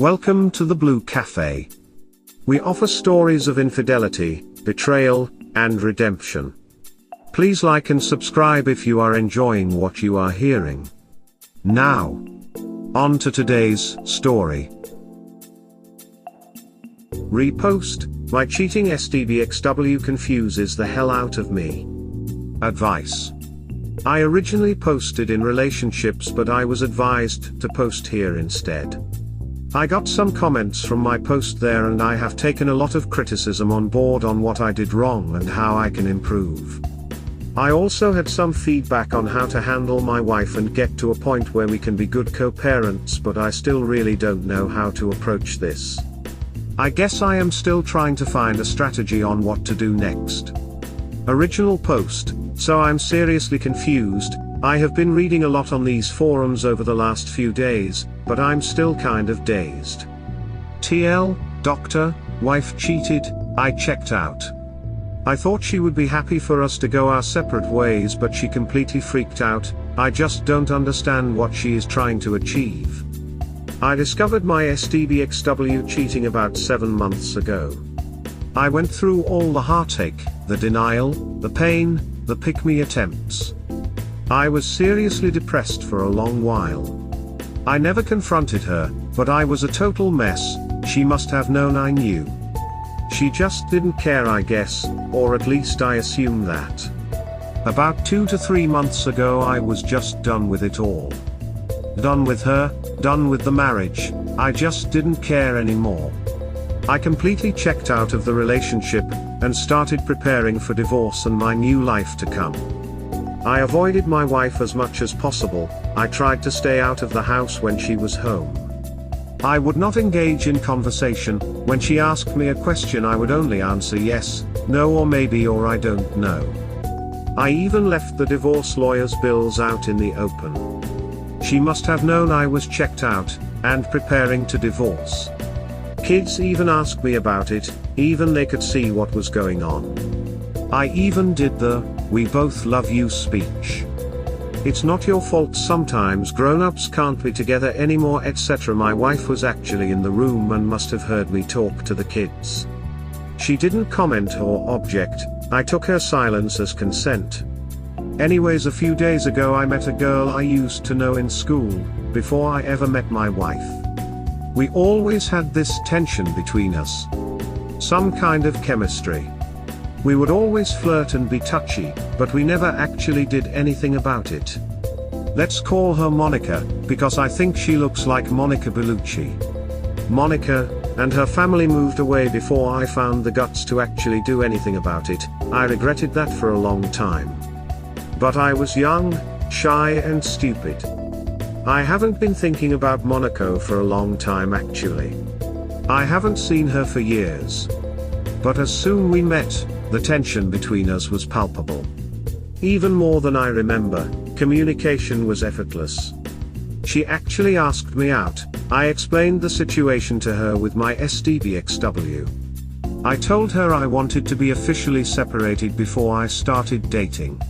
Welcome to the Blue Cafe. We offer stories of infidelity, betrayal, and redemption. Please like and subscribe if you are enjoying what you are hearing. Now, on to today's story. Repost: my cheating stbxw confuses the hell out of me. Advice: I originally posted in relationships, but I was advised to post here instead. I got some comments from my post there, and I have taken a lot of criticism on board on what I did wrong and how I can improve. I also had some feedback on how to handle my wife and get to a point where we can be good co-parents, but I still really don't know how to approach this. I guess I am still trying to find a strategy on what to do next. Original post: so I'm seriously confused. I have been reading a lot on these forums over the last few days, but I'm still kind of dazed. TL, doctor, wife cheated, I checked out. I thought she would be happy for us to go our separate ways, but she completely freaked out. I just don't understand what she is trying to achieve. I discovered my stbxw cheating about 7 months ago. I went through all the heartache, the denial, the pain, the pick-me attempts. I was seriously depressed for a long while. I never confronted her, but I was a total mess. She must have known I knew. She just didn't care, I guess, or at least I assume that. About 2 to 3 months ago I was just done with it all. Done with her, done with the marriage. I just didn't care anymore. I completely checked out of the relationship, and started preparing for divorce and my new life to come. I avoided my wife as much as possible. I tried to stay out of the house when she was home. I would not engage in conversation. When she asked me a question, I would only answer yes, no, or maybe, or I don't know. I even left the divorce lawyer's bills out in the open. She must have known I was checked out, and preparing to divorce. Kids even asked me about it, even they could see what was going on. I even did the "we both love you" speech. It's not your fault sometimes grown-ups can't be together anymore, etc. My wife was actually in the room and must have heard me talk to the kids. She didn't comment or object. I took her silence as consent. Anyways, a few days ago I met a girl I used to know in school, before I ever met my wife. We always had this tension between us. Some kind of chemistry. We would always flirt and be touchy, but we never actually did anything about it. Let's call her Monica, because I think she looks like Monica Bellucci. Monica and her family moved away before I found the guts to actually do anything about it. I regretted that for a long time. But I was young, shy, and stupid. I haven't been thinking about Monaco for a long time actually. I haven't seen her for years. But as soon we met, the tension between us was palpable. Even more than I remember, communication was effortless. She actually asked me out. I explained the situation to her with my stbxw. I told her I wanted to be officially separated before I started dating.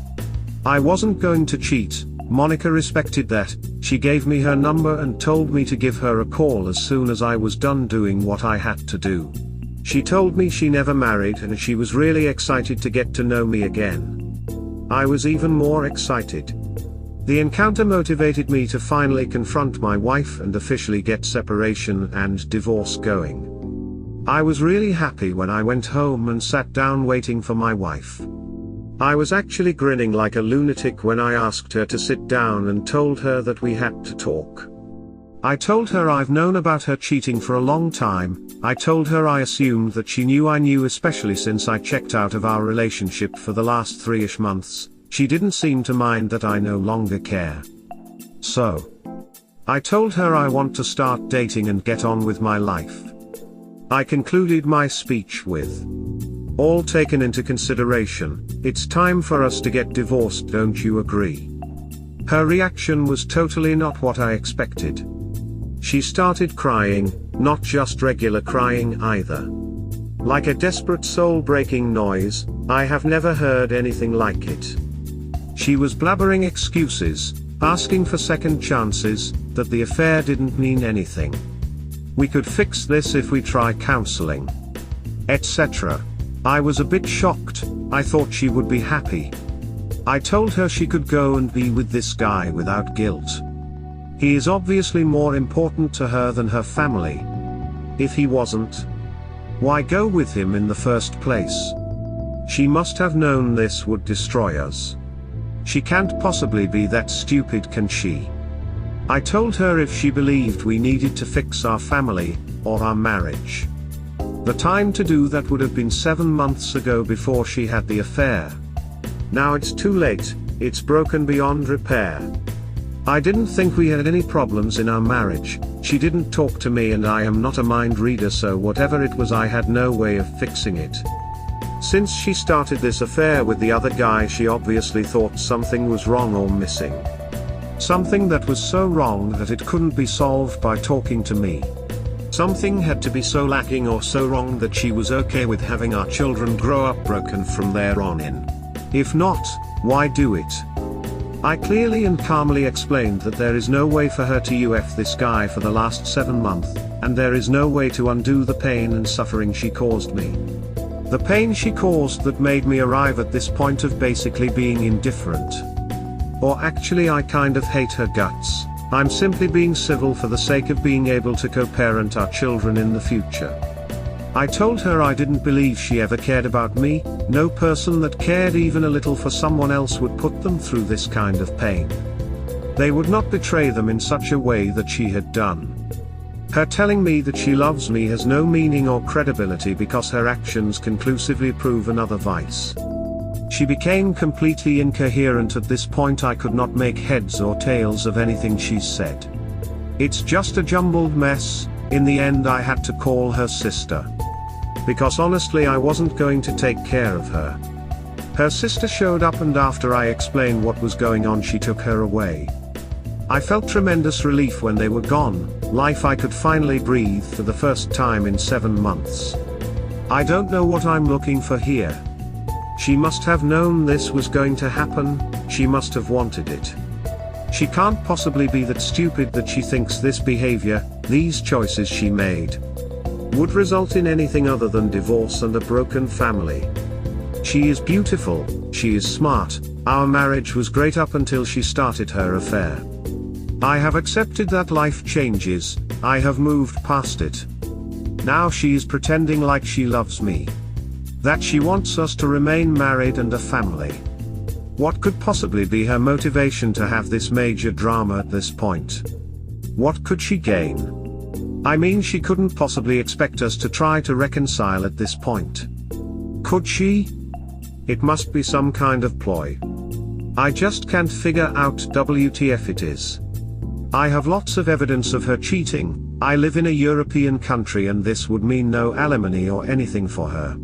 I wasn't going to cheat. Monica respected that. She gave me her number and told me to give her a call as soon as I was done doing what I had to do. She told me she never married and she was really excited to get to know me again. I was even more excited. The encounter motivated me to finally confront my wife and officially get separation and divorce going. I was really happy when I went home and sat down waiting for my wife. I was actually grinning like a lunatic when I asked her to sit down and told her that we had to talk. I told her I've known about her cheating for a long time. I told her I assumed that she knew I knew, especially since I checked out of our relationship for the last 3-ish months. She didn't seem to mind that I no longer care. So, I told her I want to start dating and get on with my life. I concluded my speech with, "All taken into consideration, it's time for us to get divorced, don't you agree?" Her reaction was totally not what I expected. She started crying, not just regular crying either. Like a desperate soul-breaking noise. I have never heard anything like it. She was blabbering excuses, asking for second chances, that the affair didn't mean anything. We could fix this if we try counseling, etc. I was a bit shocked. I thought she would be happy. I told her she could go and be with this guy without guilt. He is obviously more important to her than her family. If he wasn't, why go with him in the first place? She must have known this would destroy us. She can't possibly be that stupid, can she? I told her if she believed we needed to fix our family, or our marriage. The time to do that would have been 7 months ago, before she had the affair. Now it's too late, it's broken beyond repair. I didn't think we had any problems in our marriage. She didn't talk to me, and I am not a mind reader, so whatever it was, I had no way of fixing it. Since she started this affair with the other guy, she obviously thought something was wrong or missing. Something that was so wrong that it couldn't be solved by talking to me. Something had to be so lacking or so wrong that she was okay with having our children grow up broken from there on in. If not, why do it? I clearly and calmly explained that there is no way for her to UF this guy for the last 7 months, and there is no way to undo the pain and suffering she caused me. The pain she caused that made me arrive at this point of basically being indifferent. Or actually, I kind of hate her guts. I'm simply being civil for the sake of being able to co-parent our children in the future. I told her I didn't believe she ever cared about me. No person that cared even a little for someone else would put them through this kind of pain. They would not betray them in such a way that she had done. Her telling me that she loves me has no meaning or credibility, because her actions conclusively prove another vice. She became completely incoherent at this point. I could not make heads or tails of anything she said. It's just a jumbled mess. In the end, I had to call her sister. Because honestly, I wasn't going to take care of her. Her sister showed up, and after I explained what was going on, she took her away. I felt tremendous relief when they were gone, like I could finally breathe for the first time in 7 months. I don't know what I'm looking for here. She must have known this was going to happen. She must have wanted it. She can't possibly be that stupid that she thinks this behavior, these choices she made, would result in anything other than divorce and a broken family. She is beautiful, she is smart, our marriage was great up until she started her affair. I have accepted that life changes, I have moved past it. Now she is pretending like she loves me. That she wants us to remain married and a family. What could possibly be her motivation to have this major drama at this point? What could she gain? I mean, she couldn't possibly expect us to try to reconcile at this point. Could she? It must be some kind of ploy. I just can't figure out WTF it is. I have lots of evidence of her cheating. I live in a European country, and this would mean no alimony or anything for her.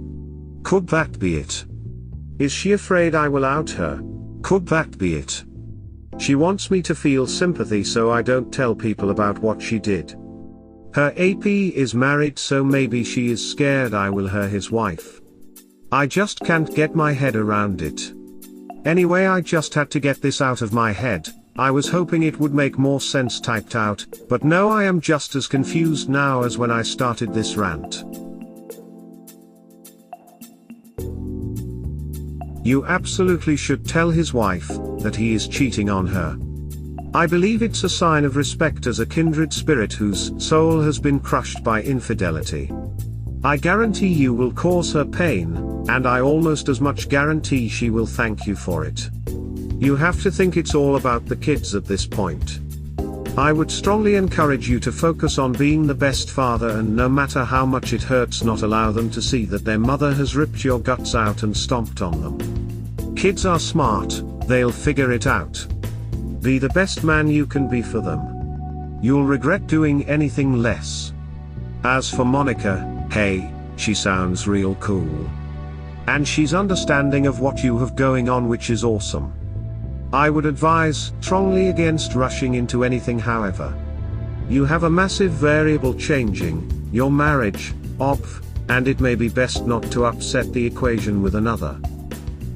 Could that be it? Is she afraid I will out her? Could that be it? She wants me to feel sympathy so I don't tell people about what she did. Her AP is married, so maybe she is scared I will hurt his wife. I just can't get my head around it. Anyway, I just had to get this out of my head. I was hoping it would make more sense typed out, but no, I am just as confused now as when I started this rant. You absolutely should tell his wife that he is cheating on her. I believe it's a sign of respect as a kindred spirit whose soul has been crushed by infidelity. I guarantee you will cause her pain, and I almost as much guarantee she will thank you for it. You have to think it's all about the kids at this point. I would strongly encourage you to focus on being the best father, and no matter how much it hurts, not allow them to see that their mother has ripped your guts out and stomped on them. Kids are smart, they'll figure it out. Be the best man you can be for them. You'll regret doing anything less. As for Monica, hey, she sounds real cool. And she's understanding of what you have going on, which is awesome. I would advise strongly against rushing into anything, however. You have a massive variable changing, your marriage, and it may be best not to upset the equation with another.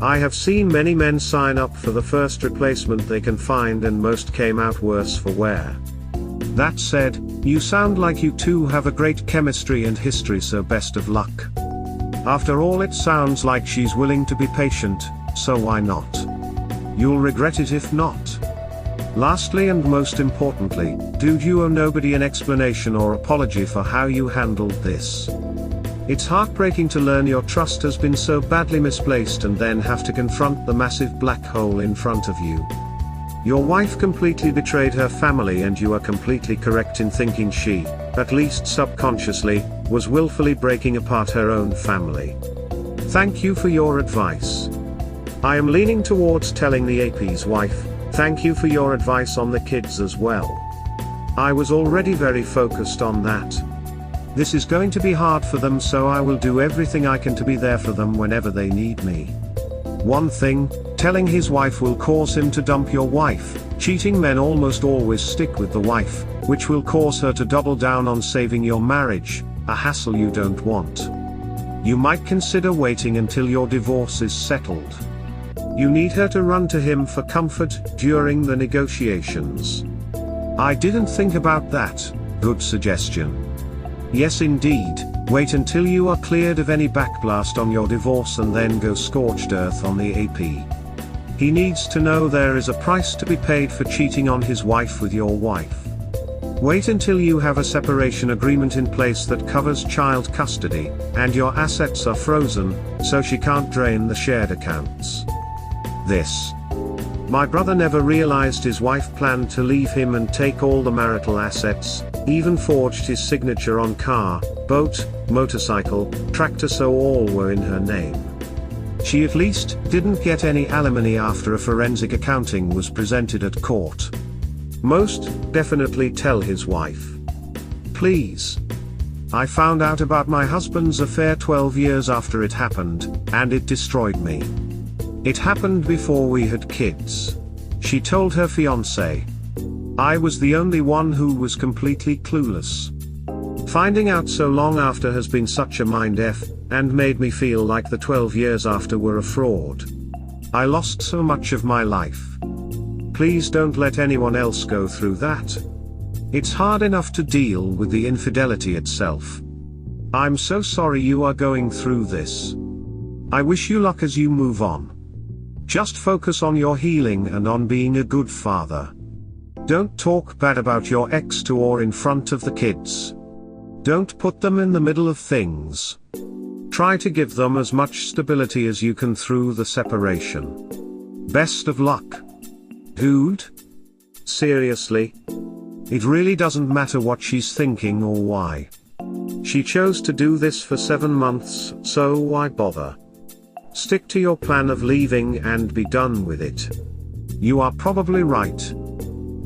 I have seen many men sign up for the first replacement they can find, and most came out worse for wear. That said, You sound like you two have a great chemistry and history, so best of luck. After all, it sounds like she's willing to be patient, so why not? You'll regret it if not. Lastly and most importantly, dude, you owe nobody an explanation or apology for how you handled this. It's heartbreaking to learn your trust has been so badly misplaced and then have to confront the massive black hole in front of you. Your wife completely betrayed her family, and you are completely correct in thinking she, at least subconsciously, was willfully breaking apart her own family. Thank you for your advice. I am leaning towards telling the AP's wife, thank you for your advice on the kids as well. I was already very focused on that. This is going to be hard for them, so I will do everything I can to be there for them whenever they need me. One thing, telling his wife will cause him to dump your wife. Cheating men almost always stick with the wife, which will cause her to double down on saving your marriage, a hassle you don't want. You might consider waiting until your divorce is settled. You need her to run to him for comfort during the negotiations. I didn't think about that. Good suggestion. Yes indeed, wait until you are cleared of any backblast on your divorce and then go scorched earth on the AP. He needs to know there is a price to be paid for cheating on his wife with your wife. Wait until you have a separation agreement in place that covers child custody, and your assets are frozen, so she can't drain the shared accounts. My brother never realized his wife planned to leave him and take all the marital assets, even forged his signature on car, boat, motorcycle, tractor, so all were in her name. She at least didn't get any alimony after a forensic accounting was presented at court. Most definitely tell his wife. Please. I found out about my husband's affair 12 years after it happened, and it destroyed me. It happened before we had kids. She told her fiancé. I was the only one who was completely clueless. Finding out so long after has been such a mind F, and made me feel like the 12 years after were a fraud. I lost so much of my life. Please don't let anyone else go through that. It's hard enough to deal with the infidelity itself. I'm so sorry you are going through this. I wish you luck as you move on. Just focus on your healing and on being a good father. Don't talk bad about your ex to or in front of the kids. Don't put them in the middle of things. Try to give them as much stability as you can through the separation. Best of luck. Dude? Seriously? It really doesn't matter what she's thinking or why. She chose to do this for 7 months, so why bother? Stick to your plan of leaving and be done with it. You are probably right.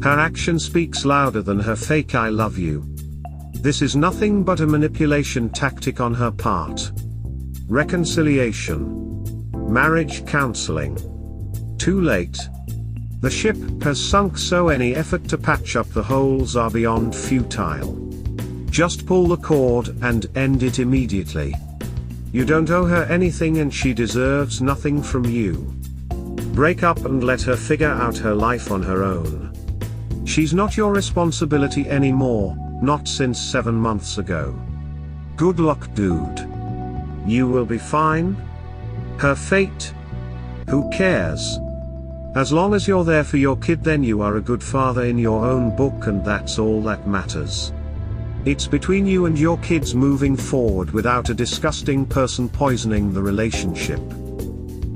Her action speaks louder than her fake I love you. This is nothing but a manipulation tactic on her part. Reconciliation. Marriage counseling. Too late. The ship has sunk, so any effort to patch up the holes are beyond futile. Just pull the cord and end it immediately. You don't owe her anything and she deserves nothing from you. Break up and let her figure out her life on her own. She's not your responsibility anymore, not since 7 months ago. Good luck, dude. You will be fine. Her fate? Who cares? As long as you're there for your kid, then you are a good father in your own book, and that's all that matters. It's between you and your kids moving forward without a disgusting person poisoning the relationship.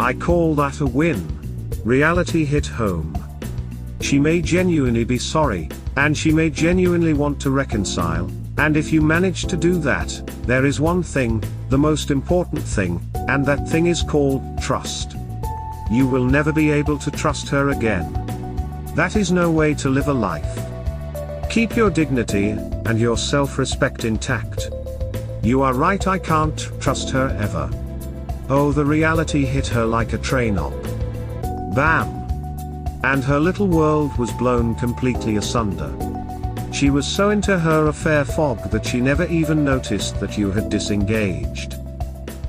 I call that a win. Reality hit home. She may genuinely be sorry, and she may genuinely want to reconcile, and if you manage to do that, there is one thing, the most important thing, and that thing is called trust. You will never be able to trust her again. That is no way to live a life. Keep your dignity and your self-respect intact. You are right, I can't trust her ever. Oh, the reality hit her like a train op. Bam! And her little world was blown completely asunder. She was so into her affair fog that she never even noticed that you had disengaged.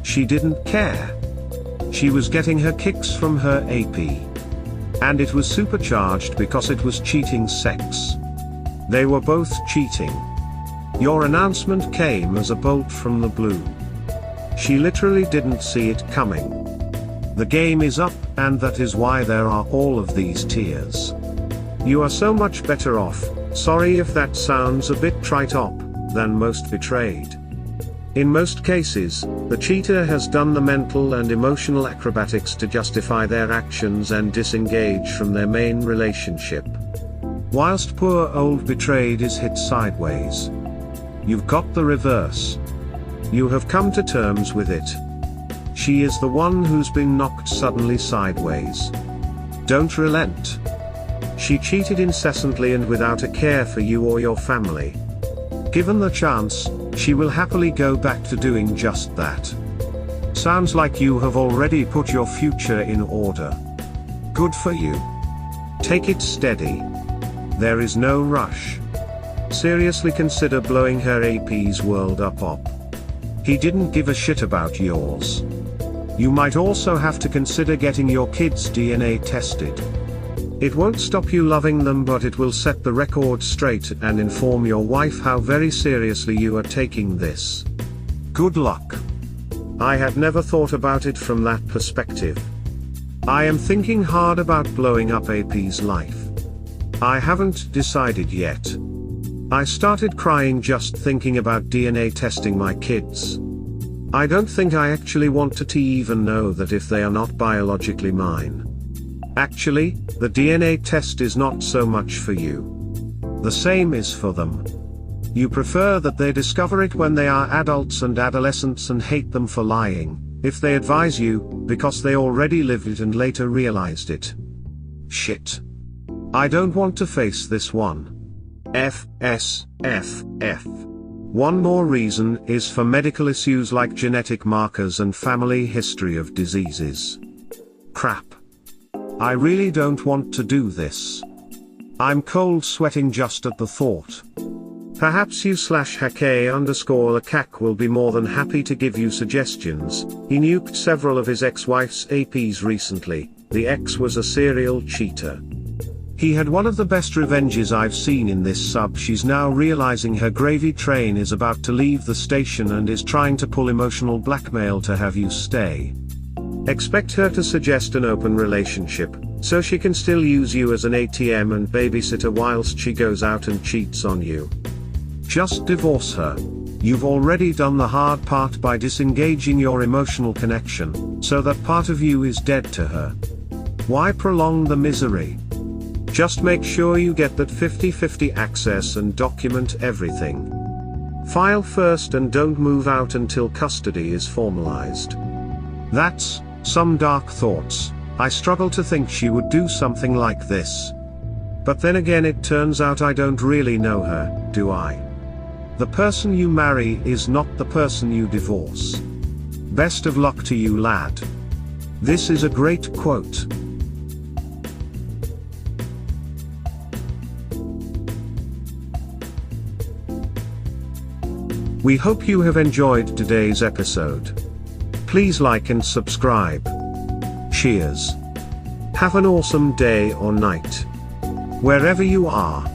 She didn't care. She was getting her kicks from her AP. And it was supercharged because it was cheating sex. They were both cheating. Your announcement came as a bolt from the blue. She literally didn't see it coming. The game is up, and that is why there are all of these tears. You are so much better off, sorry if that sounds a bit trite up, than most betrayed. In most cases, the cheater has done the mental and emotional acrobatics to justify their actions and disengage from their main relationship. Whilst poor old betrayed is hit sideways. You've got the reverse. You have come to terms with it. She is the one who's been knocked suddenly sideways. Don't relent. She cheated incessantly and without a care for you or your family. Given the chance, she will happily go back to doing just that. Sounds like you have already put your future in order. Good for you. Take it steady. There is no rush. Seriously consider blowing her AP's world up. He didn't give a shit about yours. You might also have to consider getting your kids' DNA tested. It won't stop you loving them, but it will set the record straight and inform your wife how very seriously you are taking this. Good luck. I had never thought about it from that perspective. I am thinking hard about blowing up AP's life. I haven't decided yet. I started crying just thinking about DNA testing my kids. I don't think I actually want to even know that if they are not biologically mine. Actually, the DNA test is not so much for you. The same is for them. You prefer that they discover it when they are adults and adolescents and hate them for lying, if they advise you, because they already lived it and later realized it. Shit. I don't want to face this one. F. One more reason is for medical issues like genetic markers and family history of diseases. Crap. I really don't want to do this. I'm cold sweating just at the thought. Perhaps you/Hake_Lakak will be more than happy to give you suggestions. He nuked several of his ex-wife's APs recently. The ex was a serial cheater. He had one of the best revenges I've seen in this sub. She's now realizing her gravy train is about to leave the station and is trying to pull emotional blackmail to have you stay. Expect her to suggest an open relationship, so she can still use you as an ATM and babysitter whilst she goes out and cheats on you. Just divorce her. You've already done the hard part by disengaging your emotional connection, so that part of you is dead to her. Why prolong the misery? Just make sure you get that 50/50 access and document everything. File first and don't move out until custody is formalized. That's some dark thoughts. I struggle to think she would do something like this. But then again, it turns out I don't really know her, do I? The person you marry is not the person you divorce. Best of luck to you, lad. This is a great quote. We hope you have enjoyed today's episode. Please like and subscribe. Cheers. Have an awesome day or night, wherever you are.